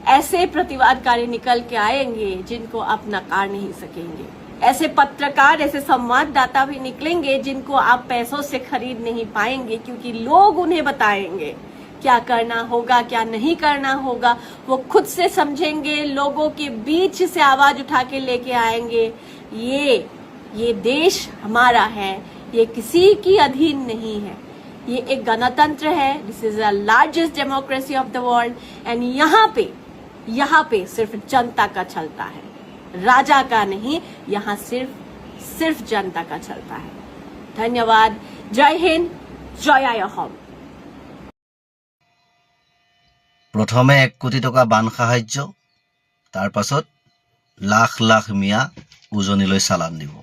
S12: ऐसे प्रतिवादकारी निकल के आएंगे जिनको आप नकार नहीं सकेंगे। ऐसे पत्रकार, ऐसे संवाददाता भी निकलेंगे जिनको आप पैसों से खरीद नहीं पाएंगे, क्योंकि लोग उन्हें बताएंगे क्या करना होगा, क्या नहीं करना होगा। वो खुद से समझेंगे, लोगों के बीच से आवाज उठा के लेके आएंगे। ये देश हमारा है, ये किसी की अधीन नहीं है, ये एक गणतंत्र है। This is the largest democracy of the world and यहाँ पे सिर्फ जनता का चलता है, राजा का नहीं। यहाँ सिर्फ जनता का चलता है। धन्यवाद। जय हिंद, जय অসম।
S13: প্ৰথমে 1 কোটি টকা বান সাহায্য, তাৰ পাছত লাখ লাখ মিয়া উজনিলৈ চালান দিব।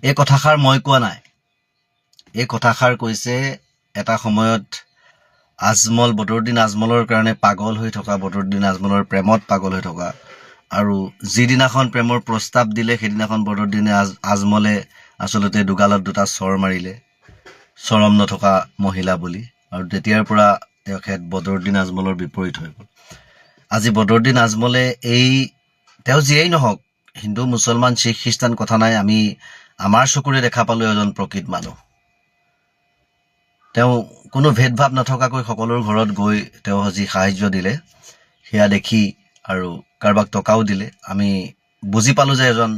S13: এই কথাষাৰ মই কোৱা নাই, এই কথাষাৰ কৈছে এটা সময়ত আজমল, বদৰুদ্দিন আজমলৰ কাৰণে পাগল হৈ থকা, বদৰুদ্দিন আজমলৰ প্ৰেমত পাগল হৈ থকা, আৰু যিদিনাখন প্ৰেমৰ প্ৰস্তাৱ দিলে সেইদিনাখন বদৰুদ্দিনে আজমলে আচলতে দুগালত দুটা চৰ মাৰিলে, চৰম নথকা মহিলা বুলি, আৰু তেতিয়াৰ পৰা তেখেত বদৰুদ্দিন আজমলৰ বিপৰীত হৈ গ'ল। আজি বদৰুদ্দিন আজমলে তেওঁ যিয়েই নহওক, হিন্দু মুছলমান শিখ খ্ৰীষ্টান কথা নাই, আমি আমাৰ চকুৰে দেখা পালোঁ এজন প্ৰকৃত মানুহ। তেওঁ কোনো ভেদভাৱ নথকাকৈ সকলোৰ ঘৰত গৈ তেওঁ যি সাহায্য দিলে সেয়া দেখি, আৰু কাৰোবাক টকাও দিলে, আমি বুজি পালোঁ যে এজন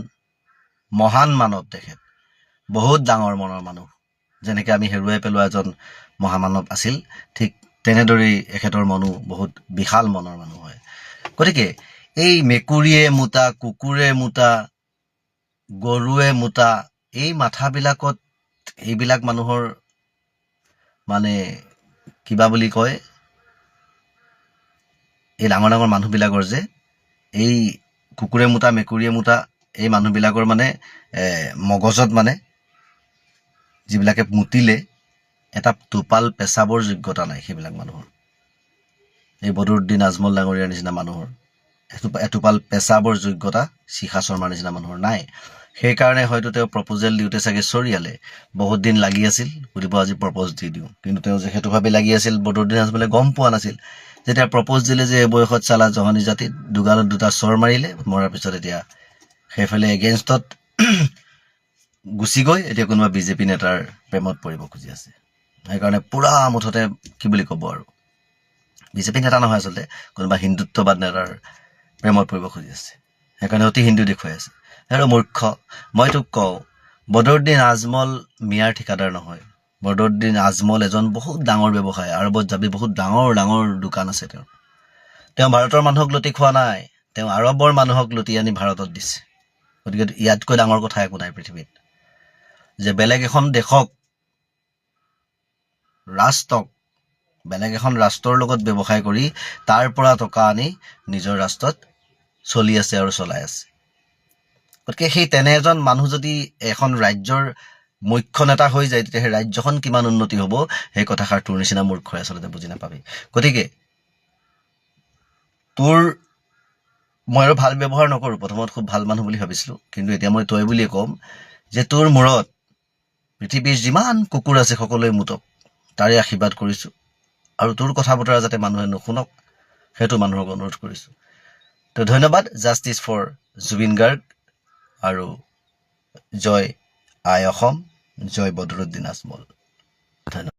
S13: মহান মানৱ তেখেত, বহুত ডাঙৰ মনৰ মানুহ। যেনেকৈ আমি হেৰুৱাই পেলোৱা এজন মহামানৱ আছিল, ঠিক তেনেদৰেই এখেতৰ মনো বহুত বিশাল মনৰ মানুহ হয়। গতিকে এই মেকুৰীয়ে মোতা, কুকুৰে মোতা, গৰুৱে মোতা, এই মাথাবিলাকত এইবিলাক মানুহৰ মানে কিবা বুলি কয়, এই ডাঙৰ ডাঙৰ মানুহবিলাকৰ যে এই কুকুৰে মোতা, মেকুৰীয়ে মোতা, এই মানুহবিলাকৰ মানে মগজত মানে যিবিলাকে মুতিলে এটা টোপাল পেচাবৰ যোগ্যতা নাই সেইবিলাক মানুহৰ। এই বদৰুদ্দিন আজমল ডাঙৰীয়াৰ নিচিনা মানুহৰ এটোপাল পেচাবৰ যোগ্যতা শিখা শৰ্মাৰ নিচিনা মানুহৰ নাই। সেইকাৰণে হয়তো তেওঁ প্ৰপ'জেল দিওঁতে চাগে চৰিয়ালে, বহুত দিন লাগি আছিল, বুলিব আজি প্ৰপ'জ দি দিওঁ। কিন্তু তেওঁ যে সেইটোভাৱে লাগি আছিল বদৰুদ্দিন আজমলে গম পোৱা নাছিল। যেতিয়া প্ৰপ'জ দিলে যে এই বয়সত চালা জহনী জাতিত, দুগালত দুটা চৰ মাৰিলে, মৰাৰ পিছত এতিয়া সেইফালে এগেইনষ্টত গুচি গৈ এতিয়া কোনোবা বিজেপি নেতাৰ প্ৰেমত পৰিব খুজি আছে। সেইকাৰণে পুৰা মুঠতে কি বুলি ক'ব, আৰু বিজেপি নেতা নহয়, আচলতে কোনোবা হিন্দুত্ববাদ নেতাৰ প্ৰেমত পৰিব খুজি আছে। সেইকাৰণে অতি হিন্দু দেখুৱাই আছে। সেইটো মূৰ্খ। মই তোক কওঁ, বদৰুদ্দিন আজমল মিয়াৰ ঠিকাদাৰ নহয়। বদৰুদ্দিন আজমল এজন বহুত ডাঙৰ ব্যৱসায়, আৰবত যাবি বহুত ডাঙৰ ডাঙৰ দোকান আছে তেওঁৰ। তেওঁ ভাৰতৰ মানুহক লুটি খোৱা নাই, তেওঁ আৰবৰ মানুহক লুটি আনি ভাৰতত দিছে। গতিকে ইয়াতকৈ ডাঙৰ কথা একো নাই পৃথিৱীত, যে বেলেগ এখন দেশক, ৰাষ্ট্ৰক, বেলেগ এখন ৰাষ্ট্ৰৰ লগত ব্যৱসায় কৰি তাৰ পৰা টকা আনি নিজৰ ৰাষ্ট্ৰত চলি আছে আৰু চলাই আছে। গতিকে সেই তেনে এজন মানুহ যদি এখন ৰাজ্যৰ মুখ্য নেতা হৈ যায়, তেতিয়া সেই ৰাজ্যখন কিমান উন্নতি হ'ব সেই কথাষাৰ তোৰ নিচিনা মূৰ্খই আচলতে বুজি নাপাবি। গতিকে মই আৰু ভাল ব্যৱহাৰ নকৰোঁ, প্ৰথমত খুব ভাল মানুহ বুলি ভাবিছিলোঁ, কিন্তু এতিয়া মই তই বুলিয়ে ক'ম যে তোৰ মূৰত পৃথিৱীৰ যিমান কুকুৰ আছে সকলোৱে মুতক, তাৰে আশীৰ্বাদ কৰিছোঁ। আৰু তোৰ কথা বতৰা যাতে মানুহে নুশুনক সেইটো মানুহক অনুৰোধ কৰিছোঁ। তো ধন্যবাদ। জাষ্টিছ ফৰ জুবিন গাৰ্গ, আৰু জয় আই অসম, জয় বদৰুদ্দিন আজমল। ধন্যবাদ।